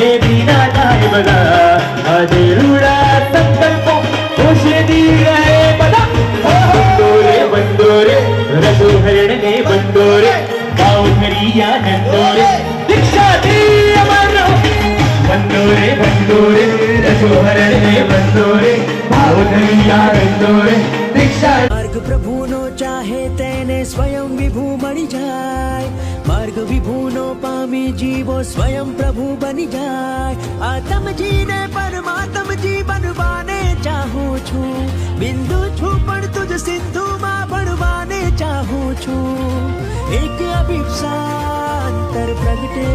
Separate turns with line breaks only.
हे दीनादाय बघा माझे रूढा संकल्प औषधी गए बघा बंदोरे रघुहरणे बंदोरे गावकरी आनंदोरे दीक्षा दी अमर बंदोरे बंदोरे रघुहरणे बंदोरे गावकरी आनंदोरे दीक्षा
मार्ग प्रभुनो चाहे તેને સ્વયં વિભુ મળી જાય માર્ગ વિભુનો પામી જીવો સ્વયં પ્રભુ બની જાય આત્મજીને પરમાત્મજી બનવાને ચાહું છું બિંદુ છું પણ તુજ સિંધુમાં ભણવાને ચાહું છું એક અભિપ્સા અંતર પ્રગટે